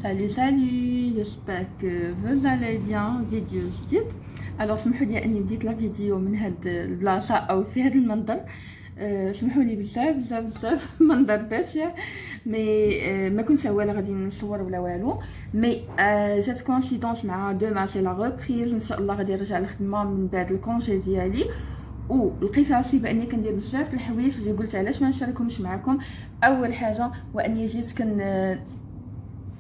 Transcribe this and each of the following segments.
Salut, j'espère que vous allez bien. فيديو جديد. الوغ سمحوا لي اني بديت لا فيديو من هاد البلاصه او في هاد المنظر. سمحوا لي بزاف منظر بشع. مي ما كنتش عواله غادي نصور ولا والو. مي جات كونسيدونس مع دوما سي لا ريبريز، ان شاء الله غادي نرجع للخدمه من بعد الكونجي ديالي. ولقيت راسي باني كندير بزاف د الحوايج اللي قلت علاش ما نشاركهمش معكم. اول حاجه واني جيت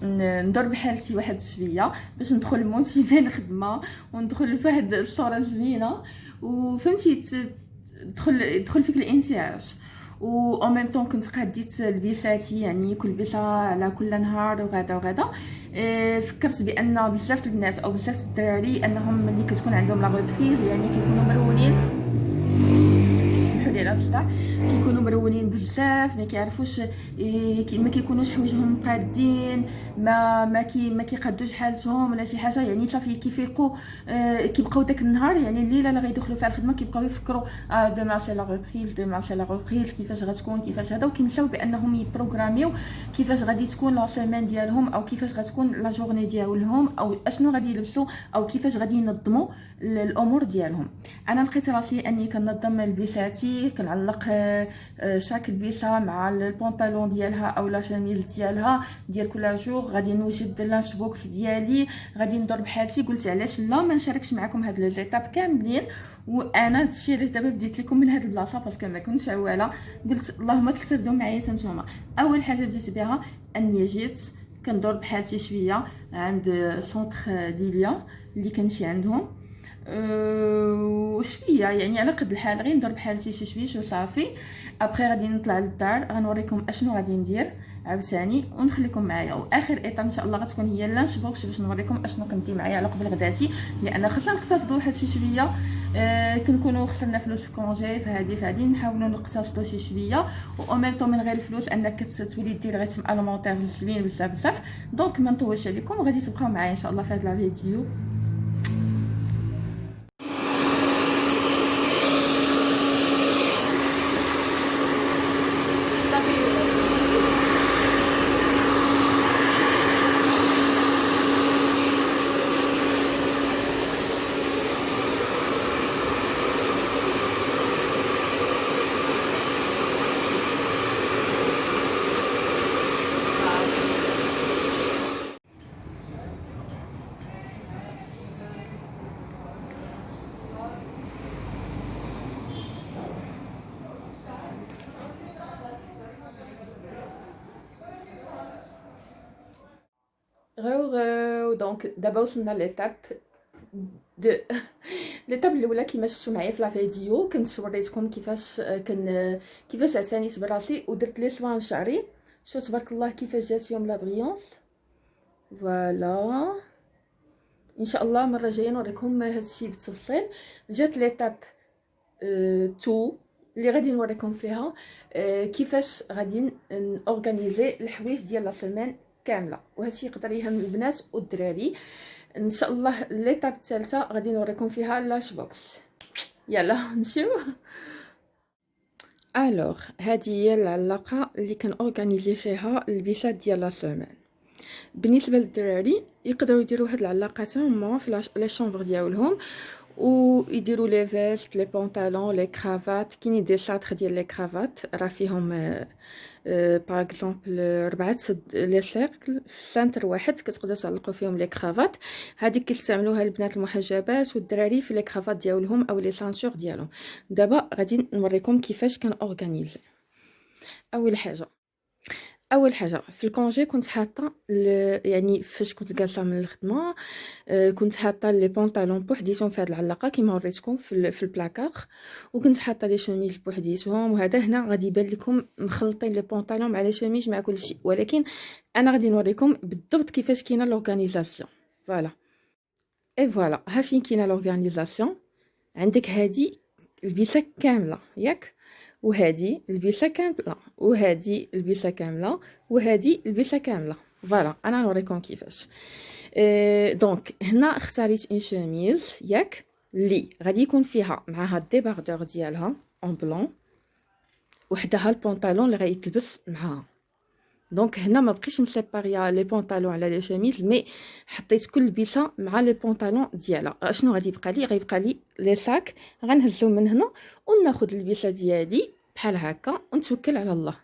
ندور بحال شي واحد شويه باش ندخل موتيفي الخدمه وندخل فواحد الصوره زوينه وفهمتي تدخل فيك الانتعاش. و او ميم طون كنت قاديت لبساتي، يعني كل بيسه على كل نهار وغدا. فكرت بان بزاف البنات او بزاف الدراري انهم ملي كتكون عندهم لا ريبريز يعني كيكونوا مرونين، على الصداع، كيكونوا مرونين بزاف، ما كيعرفوش ما كيكونوش حوايجهم قادين، ما كيقادوش حالتهم ولا شي حاجه، يعني صافي كيفيقوا كيبقاو داك النهار، يعني الليله اللي غيدخلوا فيها الخدمه كيبقاو يفكروا دوما سي لا ريبريز كيفاش غتكون كيفاش هذا، وكينساو بانهم يبروغراميو كيفاش غادي تكون لا سيمين ديالهم او كيفاش غتكون لا جورني ديالهم او اشنو غادي يلبسوا او كيفاش غادي ينظموا الامور ديالهم. انا لقيت راسي اني كنظم لبساتي، كنعلق شاك لبسه مع البونطالون ديالها او لا شميز ديالها ديال كل جور، غادي نوجد لانش بوكس ديالي، غادي ندور بحالتي. قلت علاش لا ما نشاركش معكم هاد لي زيتاب كاملين، وانا هادشي علاش دابا بديت لكم من هاد البلاصه باسكو ما كنتش عواله. قلت اللهم تلتردوا معايا نتوما. اول حاجه بديت بها اني جيت كندور بحالتي شويه عند سونتر ليليا اللي كنمشي عندهم وشويه، يعني على قد الحال غير ندور بحالتي شي شويه وصافي. ابري غادي نطلع للدار غنوريكم اشنو غادي ندير عاوتاني ونخليكم معايا. واخر ايطاب ان شاء الله غتكون هي لانش بوكس باش نوريكم اشنو كندي معايا على قبل غداتي، لان خاصنا نقتصدوا واحد شي شويه. كنكونوا خسرنا فلوس في كونجي، فهادي نحاولوا نقتصدوا شي شويه، و ميم طون من غير الفلوس انك تولي دير غير تم الومونتير زوين بزاف. دونك ما نطولش عليكم وغادي تبقاو معايا ان شاء الله في هاد لا فيديو. غيو دونك دابا وصلنا ليتاب دو ليتاب الاولى. كيما شفتوا معايا في لا فيديو كنت وريتكم كيفاش عتانيت براسي ودرت لي سوان لشعري. شوف تبارك الله كيفاش جات يوم لا بريونس. فوالا ان شاء الله المره الجايه نوريكم هادشي بالتفصيل. جات ليتاب تو اللي غادي نوريكم فيها كيفاش غادي نورغانيزي الحوايج ديال لا سيمين كامله، وهادشي يقدر يهم البنات والدراري. ان شاء الله ليطاب الثالثه غادي نوريكم فيها لاش بوكس. يلا نمشيو. الوغ هذه هي العلاقه اللي كنورغانيزي فيها البيسات ديال لا سيمين. بالنسبه للدراري يقدروا يديروا هاد العلاقات هما في لي شامبر ديالهم، ويديروا لي فيست لي بونطالون لي كرافات. كاينين دي ساتر ديال لي كرافات راه فيهم باغ اكزومبل 4 لي سيركل في سنتر واحد كتقدروا تعلقوا فيهم لي كرافات. هذيك كيستعملوها البنات المحجبات والدراري في لي كرافات ديالهم او لي سانتور ديالهم. دابا غادي نوريكم كيفاش كنورغانيزي. اول حاجه في الكونجي كنت حاطه يعني فاش كنت جالسه من الخدمه كنت حاطه لي بونطالون بوحديتهم في هذه العلاقه كيما وريتكم في البلاكار، وكنت حاطه لي شوميز بوحديتهم. وهذا هنا غادي يبان لكم مخلطين لي بونطالون مع لي شوميز مع كل شيء، ولكن انا غادي نوريكم بالضبط كيفاش كاينه لورغانيزاسيون. فوالا ها فين كاينه لورغانيزاسيون. عندك هذه البيسه كامله ياك، وهذه البيسه كامله، وهذه البيسه كامله، وهذه البيسه كامله. فوالا انا نوريكم كيفاش. دونك هنا اختاريت اون شوميز ياك اللي غادي يكون فيها معها الديباردور ديالها اون بلون، وحدها البونطالون اللي غيتلبس معها. دونك هنا ما بقيتش نسيباريا لي بونطالون على لي شيميز، مي حطيت كل لبسه مع لي بونطالون ديالها. شنو غادي يبقى لي؟ غيبقى لي لي ساك غنهزهم من هنا وناخذ اللبسه ديالي بحال هكا ونتوكل على الله.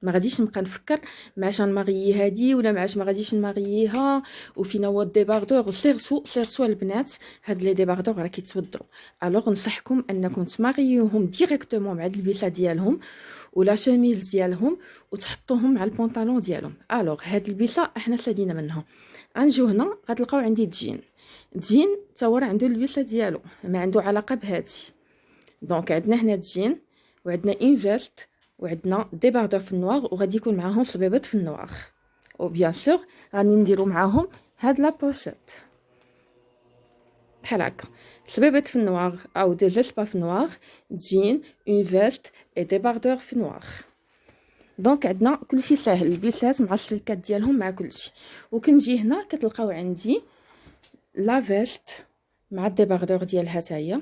ما غاديش نبقى نفكر معاش نماغيي هادي ولا معاش ما غاديش نماغييها وفينا هو الديباردور. سيرسو البنات هاد لي ديباردور راه كيتودروا. الوغ نصحكم انكم تماغيوهم ديريكتومون مع اللبسه ديالهم ولا شميز ديالهم وتحطوهم مع البونطالون ديالهم. الوغ هاد اللبسه احنا سالينا منها. غنجيو هنا غتلقاو عندي جين تا هو راه عنده اللبسه ديالو ما عنده علاقه بهادي. دونك عندنا هنا جين وعندنا اون فيست وعندنا ديباردور في النوار وغادي يكون معاهم صبيبات في النوار. و بيان سور غادي نديرو معاهم هاد لا بوشيت بحال هكا، صبيبات في النوار او دي زيسبا في النوار، جين اون فيست اي ديباردور في النوار. دونك عندنا كلشي ساهل، البيسات مع السلكات ديالهم مع كلشي. وكنجي هنا كتلقاو عندي لا فيست مع الديباردور ديالها تاهي،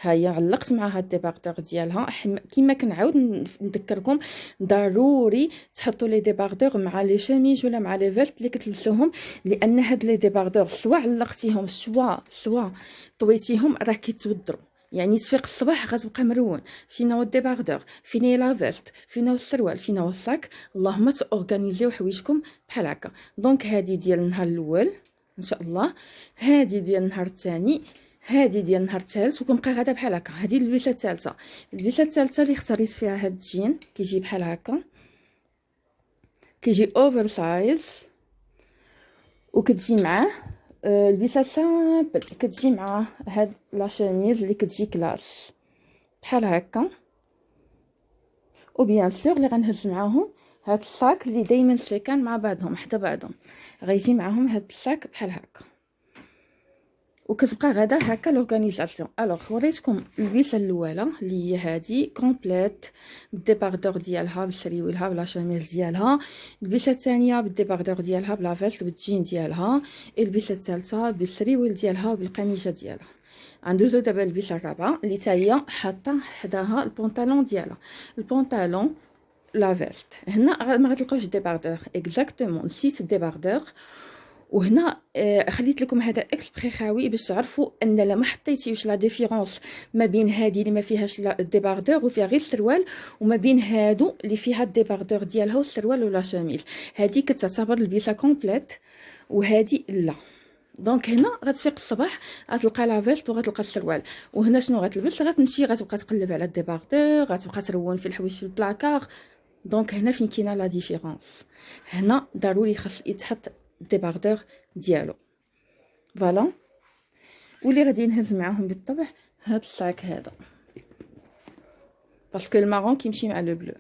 هيا علقت معها الديباردور ديالها. كيما كنعاود نذكركم ضروري تحطوا لي ديباردور مع لي شيميز ولا مع لي فيست اللي كتلبسوهم، لان هاد لي ديباردور سواء علقتيهم سواء طويتيهم راه كيتودروا. يعني تفيق الصباح غتبقى مرون، فينا هو الديباردور، فينا لا فيست، فينا هو السروال، فينا هو الصاك. اللهم تاورغانيزيو حوايجكم بحال هكا. دونك هذه ديال النهار الاول ان شاء الله، هذه ديال النهار الثاني، هذه ديال النهار الثالث، وكنبقى غادا بحال هكا. هذه اللبسه الثالثه، اللبسه الثالثه اللي اختاريت فيها هاد الجين كيجي بحال هكا، كيجي اوفر سايز وكتجي معاه اللبسه سامبل، كتجي مع هاد لا شيميز اللي كتجي كلاس بحال هكا. وبيان سور اللي غنهز معاهم هاد الصاك اللي دائما سيكان مع بعضهم حدا بعضهم، غيجي معاهم هاد الصاك بحال هكا. وكتبقى غدا هكا لورغانيزاسيون. الوغ وريتكم اللبسه الاولى اللي هي هذه كومبليت بالديباردور ديالها بالسريويلها بلا شميز ديالها، اللبسه الثانيه بالديباردور ديالها بلا فيست بالجين ديالها، اللبسه الثالثه بالسريويل ديالها بالقميجه ديالها. غندوزو دابا اللبسه الرابعه اللي حتى هي حاطه حداها البونطالون ديالها، البونطالون لا فيست. هنا ما غتلقاوش ديباردور اكزاكتومون 6 ديباردور. وهنا خليت لكم هذا اكسبري خاوي باش تعرفوا ان لما حطيتيوش لا ديفيرونس ما بين هذه اللي ما فيهاش الديباردور وفيها غير السروال وما بين هادو اللي فيها الديباردور ديالها والسروال ولا شميز، هذه كتعتبر لبسه كومبليت وهذه لا. دونك هنا غتفيق الصباح غتلقى لا فيست وغتلقى السروال، وهنا شنو غتلبس؟ غتمشي غتبقى تقلب على الديباردور، غتبقى ترون في الحوايج في البلاكار. دونك هنا فين كاينه لا ديفيرونس، هنا ضروري خاص يتحط الديباردور ديالو. فوالا. واللي غادي نهز معاهم بالطبع هاد الصاك هذا، باسكو المارون كيمشي مع لو بلو.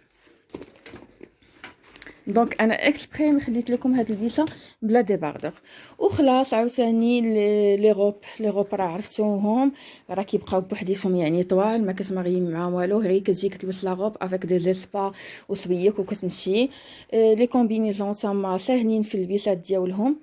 دونك انا اكسبري ما خليت لكم هاد اللبسه بلا ديباردور. وخلاص عاوتاني لي روب راه عرفتوهم، راه كيبقاو بوحديتهم يعني طوال، ما كتمغي مع والو، غير كتجي كتلبس لا روب افيك دي زيسبا وصبيك وكتمشي. لي كومبينيزون تما ساهلين في اللبسات ديالهم،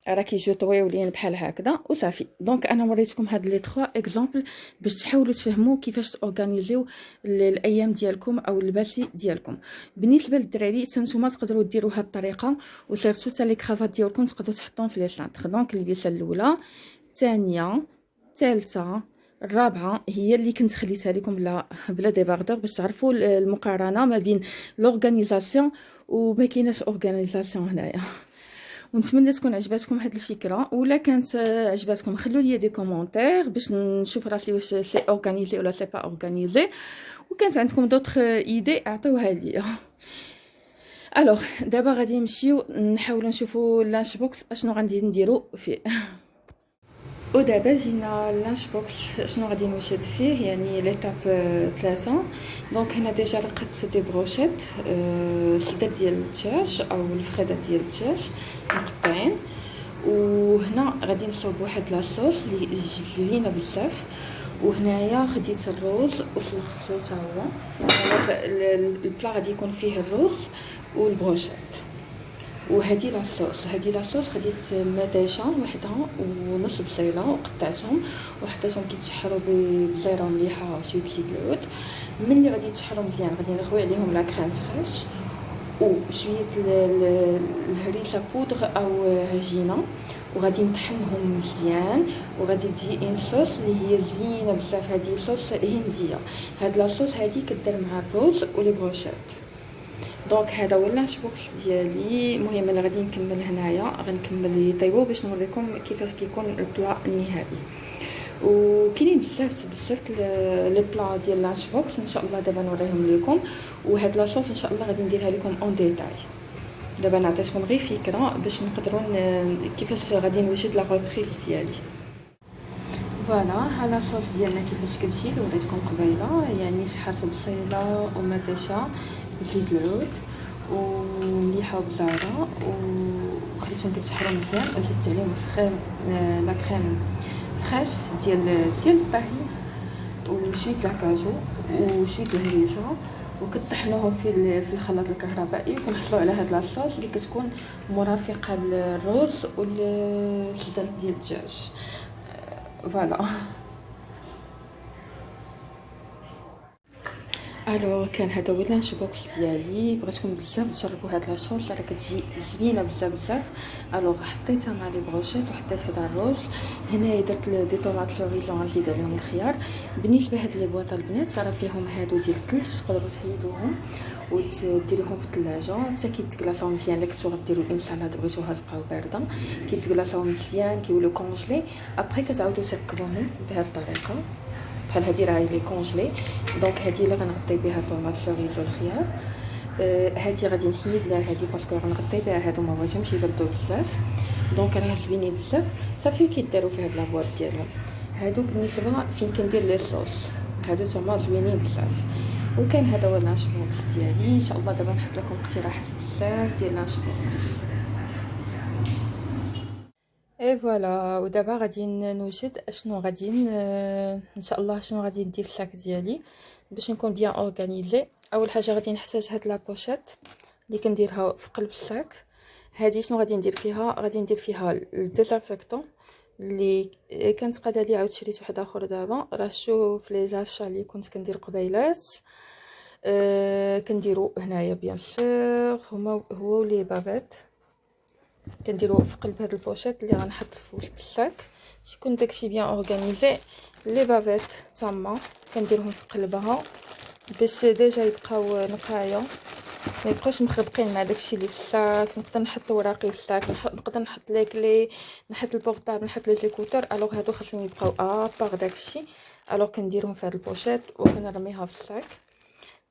راه كيجيو طويولين بحال هكذا وصافي. دونك انا وريتكم هاد لي 3 اكزامبل باش تحاولوا تفهموا كيفاش تورغانيزيو الايام ديالكم او اللباسي ديالكم. بالنسبه للدراري نتوما تقدروا ديروا هاد الطريقه، وسيرتو حتى لي كرافات ديالكم تقدروا تحطوهم في لي سانتر. دونك اللبسه الاولى، الثانيه، الثالثه، الرابعه هي اللي كنت خليتها لكم بلا ديباردور باش تعرفوا المقارنه ما بين لورغانيزاسيون وما كايناش اورغانيزاسيون هنايا. ونتمنى تكون عجباتكم هذه الفكره، ولا كانت عجباتكم خلوا لي دي كومونتير باش نشوف راسي واش سي اورغانيزي ولا سي با اورغانيزي، وكانت عندكم دوطخ ايدي اعطيوها لي. الوغ دابا غادي نمشيو نحاولوا نشوفوا لانش بوكس اشنو غادي نديرو فيه. ودابا جينا لانش بوكس شنو غادي نوجد فيه، يعني ليتاب 3. دونك هنا ديجا لقيت دي بروشيت السداد ديال الدجاج او الفخيدات ديال الدجاج مقطعين، وهنا غادي نصوب واحد لاصوص اللي زوينه بزاف. وهنايا خديت الروز وسلقته حتى هو. البلا غادي يكون فيه الروز والبروشيت. وهذه لاصوص خديت مداجه وحدها ونص بصيله وقطعتهم وحطيتهم كيتشحروا بزيره مليحه شويه زيت العود. ملي غادي يتشحروا مزيان غادي نخوي عليهم لا كريم فريش وشويه الهريسه بودغ او عجينه، وغادي نطحنهم مزيان، وغادي تجي ان صوص اللي هي زوينه بزاف. هذه صوص هنديه، هاد لاصوص هادي كدير مع الرز ولي بروشيت. دونك هذا هو اللانش بوكس ديالي. المهم انا غادي نكمل هنايا، غنكمل يطيبوا باش نوريكم كيفاش كيكون البلا النهائي. وكاينين بزاف لي بلا ديال اللانش بوكس، ان شاء الله دابا نوريهم لكم. وهاد لاصوص ان شاء الله غادي نديرها لكم اون ديتاي. دابا نعطيكم غير فكره باش نقدروا كيفاش غادي نوجد لا ريبريز ديالي. فوالا ها لاصوص ديالنا كيفاش كتجي، وريتكم قبيله. يعني شحال بصيله ومدشه زيت العود ومليحه وبزاره، وخليتهم كيتشحروا مزيان، وزدت عليهم الفخيم لا كريم فريش ديال الطهي، وشويه لاكاجو وشويه الهريسه، وكطحنوهم في الخلاط الكهربائي، وكنحصلوا على هاد لاصوص اللي كتكون مرافقه للرز والصدر ديال الدجاج. فوالا الوغ كان هذا هو اللانش بوكس ديالي. بغيتكم بزاف تجربوا هاد لاصوص، راه كتجي زوينه بزاف. الوغ حطيتها مع لي بروشيت وحطيت هذا الرز. هنايا درت دي طوماط لوريزون نزيد عليهم الخيار. بالنسبه هاد لي بواط البنات راه فيهم هادو ديال الثلج، تقدروا تحيدوهم وتديروهم في الثلاجه حتى كيتكلاصاو مزيان. الا كنتو غديروا ان سالاد بغيتوها تبقاو بارده، كيتكلاصاو مزيان كيولوا كونجلي. ابري كتعاودوا تركبوهم بهذه الطريقه بحال هادي راهي لي كونجلي. دونك هادي اللي غنغطي بها طوماط سوريز والخيار. هادي غادي نحيد لها هادي باسكو غنغطي بها هادو ما بغيتهمش يبردوا بزاف. دونك راه زوينين بزاف، صافي كيديروا في هاد لابواط ديالهم. هادو بالنسبه فين كندير لي صوص، هادو تما زوينين بزاف. وكان هذا هو اللانش بوكس ديالي. ان شاء الله دابا نحط لكم اقتراحات بزاف ديال اللانش بوكس. اي فوالا، ودابا غادي نوجد شنو غادي ان شاء الله شنو غادي ندير في الساك ديالي باش نكون بيان اورغانيزي. اول حاجه غادي نحتاج هاد لابوشيت اللي كنديرها في قلب الساك. هادي شنو غادي ندير فيها؟ غادي ندير فيها الديزانفيكتون اللي كانت قاده لي، عاود شريت واحد اخر دابا. راه شوف لي زاشا اللي كنت كندير قبيلات كنديرو هنايا بيان سور هو لي بافيت كنديرو في قلب هاد البوشيط اللي غنحط في وسط الساك باش يكون داكشي بيان اورغانيزي. لي بافيت تما كنديرهم في قلبها باش ديجا يبقاو نقايه، ما يبقاوش مخربقين مع داكشي اللي في الساك. نقدر نحط وراقي في الساك، نقدر نحط لي كلي، نحط البورطابل، نحط لي زيكوتور. الوغ هادو خاصهم يبقاو ابار داكشي. الوغ كنديرهم في هاد البوشيط وكنرميها في الساك.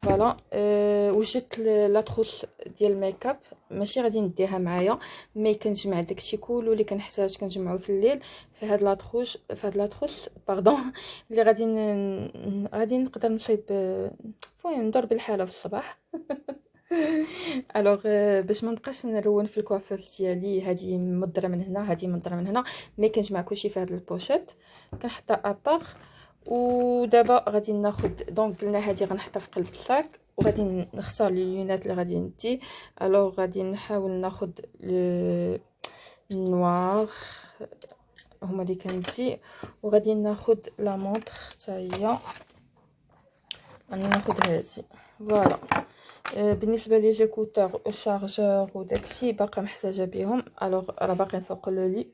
فوالا وجدت لا تروس ديال الميكاب، ماشي غادي نديها معايا، مي كنجمع داكشي كله اللي كنحتاج كنجمعو في الليل في هاد لاطروش، في هاد لاطروس باردون اللي غادي نقدر نصيب فوين ندور بالحاله في الصباح. الوغ باش ما نبقاش نرون في الكوافير ديالي، هذه مضره من هنا هذه مضره من هنا، مي كنجمع كلشي في هاد البوشيط كنحطها ابار. ودابا غادي ناخذ دونك قلنا هذه غنحطها في قلب الساك، وغادي نختار لي لونات اللي غادي ندي. الوغ غادي نحاول ناخذ النوار هما اللي كندي، وغادي ناخذ لا مونطر حتى هي غادي ناخذ هذه. فوالا بالنسبه لي جيكوتور والشارجور وداكشي باقا محتاجه بهم. الوغ راه باقيين فوق لو لي،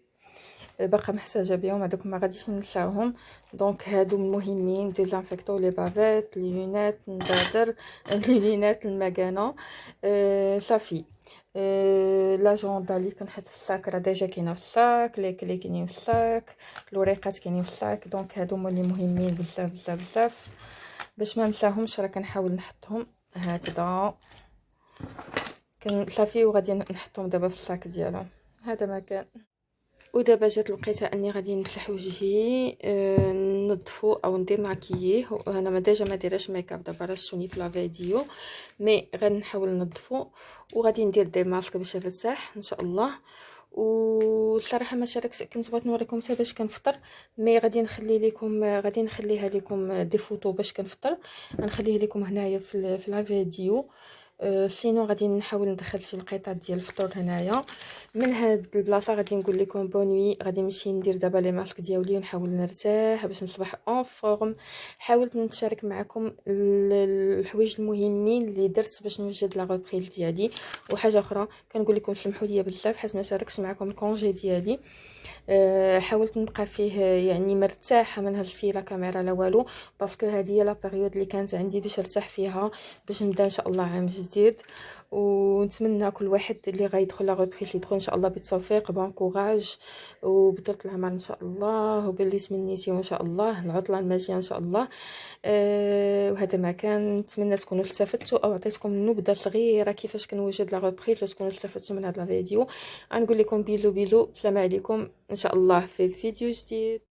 باقا محتاجه بهم هذوك ما غاديش ننساهم. دونك هادو المهمين، ديزانفيكتو لي بافيت لي لونات ندادر لي لونات المكانه صافي. لاجوندا اللي كنحط في الساك راه ديجا كاينه في الساك، لي كلي كاينين في الساك، الوريقات كاينين في الساك. دونك هادو هما اللي مهمين بزاف باش ما نساهمش. راه كنحاول نحطهم هكذا صافي، وغادي نحطهم دابا في الساك ديالهم. هذا ما كان. ودابا جات الوقيته اني غادي نمسح وجهي ننظفو او ندير ماكييه. انا ما ديجا ما دايراش ميكاب دابا، راه شوني في لا فيديو، مي غنحاول ننظفو وغادي ندير دي ماسك باش نرتاح ان شاء الله. والصراحه ما شاركش، كنت بغيت نوريكم حتى باش كنفطر، مي غادي نخليها لكم دي فوتو باش كنفطر، غنخليه لكم هنايا في لا فيديو. سينو غادي نحاول ندخل شي القطع ديال الفطور هنايا. من هاد البلاصه غادي نقول لكم بونوي. غادي نمشي ندير دابا لي ماسك ديالي ونحاول نرتاح باش نصبح اون فورم. حاولت نشارك معكم الحوايج المهمين اللي درت باش نوجد لا روبريل ديالي. وحاجه اخرى كنقول لكم سمحوا لي بزاف حيت ما شاركتش معكم الكونجي ديالي. حاولت نبقى فيه يعني مرتاحه، ما نهزش فيه لا كاميرا لا والو، باسكو هذه هي لا بيريود اللي كانت عندي باش ارتاح فيها باش نبدا ان شاء الله عام جديد. ونتمنى كل واحد اللي غيدخل لا ريبريس يدخل ان شاء الله بالتوفيق، بون كوراج وبطولة العمر ان شاء الله، وباللي تمنيتي وان شاء الله العطله الماجيه ان شاء الله. وهذا ما كان. نتمنى تكونوا استفدتوا او عطيتكم نبذه صغيره كيفاش كنوجد لا ريبريس، وتكونوا استفدتوا من هذا الفيديو. غنقول لكم بيلو بيلو، السلام عليكم ان شاء الله في فيديو جديد.